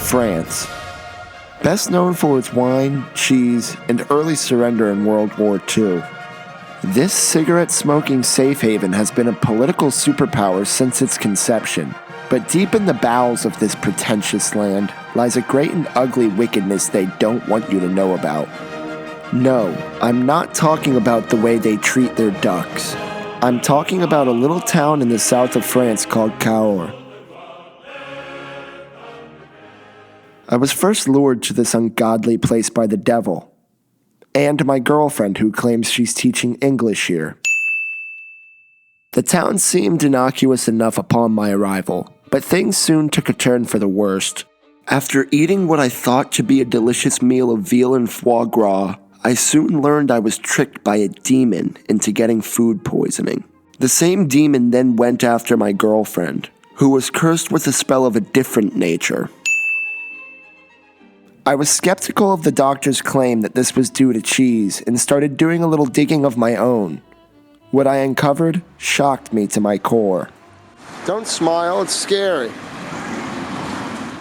France. Best known for its wine, cheese, and early surrender in World War II. This cigarette-smoking safe haven has been a political superpower since its conception. But deep in the bowels of this pretentious land lies a great and ugly wickedness they don't want you to know about. No, I'm not talking about the way they treat their ducks. I'm talking about a little town in the south of France called Cahors. I was first lured to this ungodly place by the devil, and my girlfriend who claims she's teaching English here. The town seemed innocuous enough upon my arrival, but things soon took a turn for the worst. After eating what I thought to be a delicious meal of veal and foie gras, I soon learned I was tricked by a demon into getting food poisoning. The same demon then went after my girlfriend, who was cursed with a spell of a different nature. I was skeptical of the doctor's claim that this was due to cheese and started doing a little digging of my own. What I uncovered shocked me to my core. Don't smile, it's scary.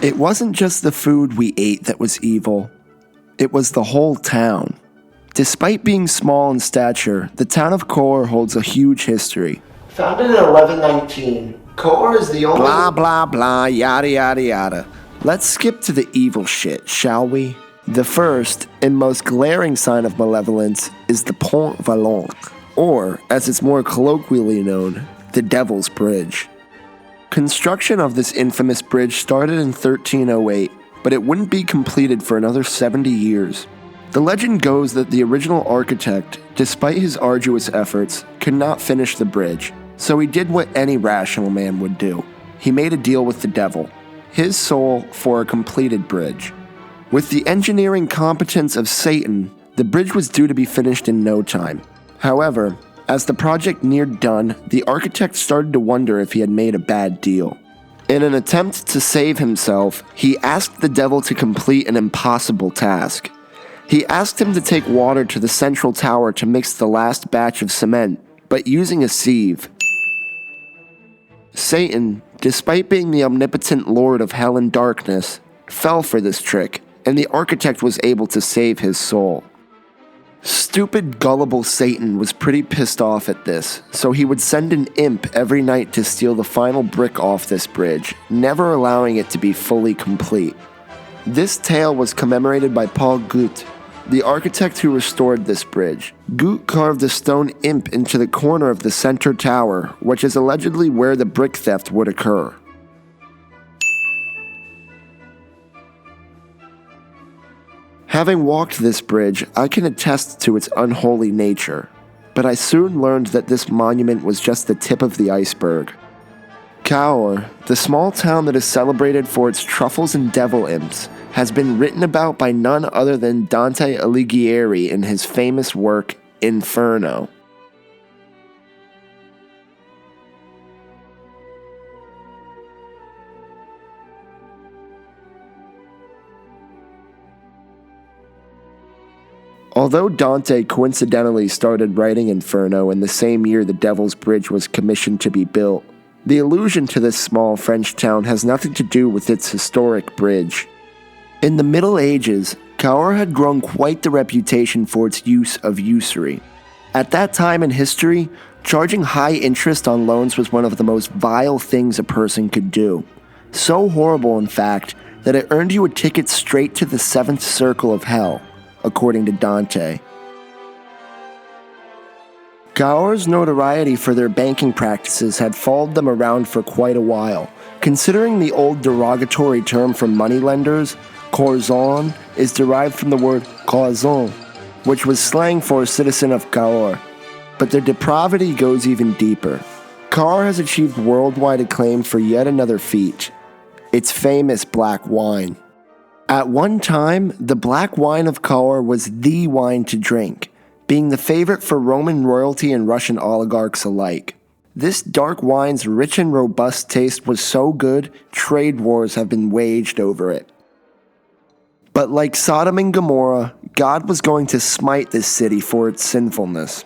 It wasn't just the food we ate that was evil. It was the whole town. Despite being small in stature, the town of Cahors holds a huge history. Founded in 1119, Cahors is the only... Blah, blah, blah, yada, yada, yada. Let's skip to the evil shit, shall we? The first and most glaring sign of malevolence is the Pont Vaillant, or, as it's more colloquially known, the Devil's Bridge. Construction of this infamous bridge started in 1308, but it wouldn't be completed for another 70 years. The legend goes that the original architect, despite his arduous efforts, could not finish the bridge, so he did what any rational man would do. He made a deal with the devil, his soul for a completed bridge. With the engineering competence of Satan, the bridge was due to be finished in no time. However, as the project neared done, the architect started to wonder if he had made a bad deal. In an attempt to save himself, he asked the devil to complete an impossible task. He asked him to take water to the central tower to mix the last batch of cement, but using a sieve. Satan, despite being the omnipotent lord of hell and darkness, fell for this trick, and the architect was able to save his soul. Stupid, gullible Satan was pretty pissed off at this, so he would send an imp every night to steal the final brick off this bridge, never allowing it to be fully complete. This tale was commemorated by Paul Gut, the architect who restored this bridge. Gut carved a stone imp into the corner of the center tower, which is allegedly where the brick theft would occur. Having walked this bridge, I can attest to its unholy nature, but I soon learned that this monument was just the tip of the iceberg. Cahors, the small town that is celebrated for its truffles and devil imps, has been written about by none other than Dante Alighieri in his famous work, Inferno. Although Dante coincidentally started writing Inferno in the same year the Devil's Bridge was commissioned to be built, the allusion to this small French town has nothing to do with its historic bridge. In the Middle Ages, Cahors had grown quite the reputation for its use of usury. At that time in history, charging high interest on loans was one of the most vile things a person could do. So horrible, in fact, that it earned you a ticket straight to the seventh circle of hell, according to Dante. Cahors' notoriety for their banking practices had followed them around for quite a while. Considering the old derogatory term for moneylenders, Corzon is derived from the word Corzon, which was slang for a citizen of Cahors. But their depravity goes even deeper. Cahors has achieved worldwide acclaim for yet another feat, its famous black wine. At one time, the black wine of Cahors was the wine to drink, being the favorite for Roman royalty and Russian oligarchs alike. This dark wine's rich and robust taste was so good, trade wars have been waged over it. But like Sodom and Gomorrah, God was going to smite this city for its sinfulness.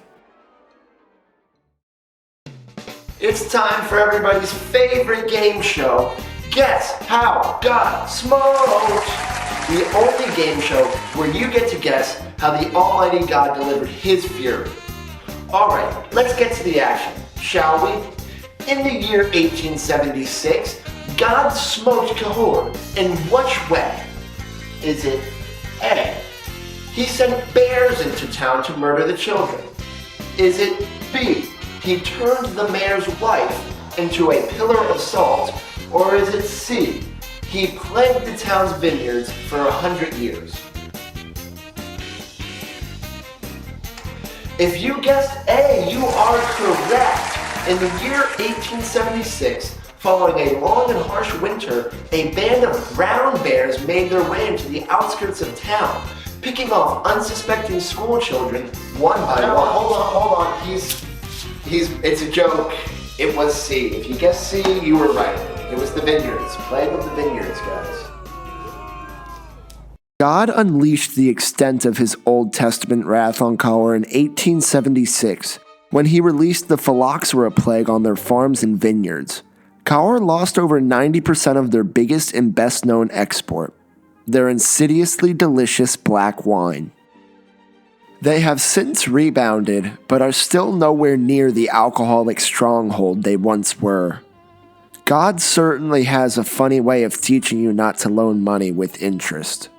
It's time for everybody's favorite game show, Guess How God Smoked! The only game show where you get to guess how the Almighty God delivered His fury. Alright, let's get to the action, shall we? In the year 1876, God smoked Cahors. In which way? Is it A, He sent bears into town to murder the children? Is it B, He turned the mayor's wife into a pillar of salt? Or is it C, He plagued the town's vineyards for 100 years? If you guessed A, you are correct. In the year 1876, following a long and harsh winter, a band of brown bears made their way into the outskirts of town, picking off unsuspecting school children one by one. Hold on. It's a joke. It was C. If you guessed C, you were right. It was the vineyards. Plague of the vineyards, guys. God unleashed the extent of His Old Testament wrath on Cahors in 1876, when He released the phylloxera plague on their farms and vineyards. Cahors lost over 90% of their biggest and best-known export, their insidiously delicious black wine. They have since rebounded, but are still nowhere near the alcoholic stronghold they once were. God certainly has a funny way of teaching you not to loan money with interest.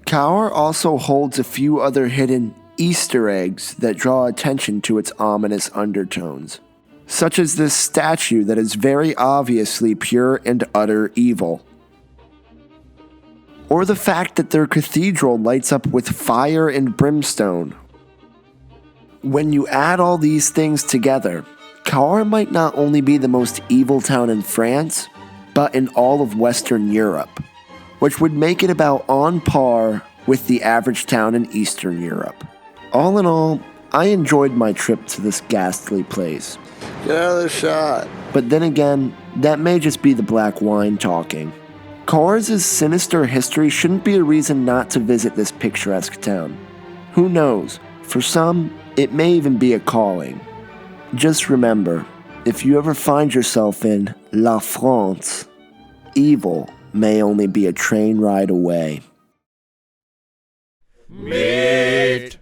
Cahors also holds a few other hidden Easter eggs that draw attention to its ominous undertones, such as this statue that is very obviously pure and utter evil, or the fact that their cathedral lights up with fire and brimstone. When you add all these things together, Cahors might not only be the most evil town in France, but in all of Western Europe, which would make it about on par with the average town in Eastern Europe. All in all, I enjoyed my trip to this ghastly place. Get out of the shot. But then again, that may just be the black wine talking. Cahors' sinister history shouldn't be a reason not to visit this picturesque town. Who knows? For some, it may even be a calling. Just remember, if you ever find yourself in La France, evil may only be a train ride away. Meet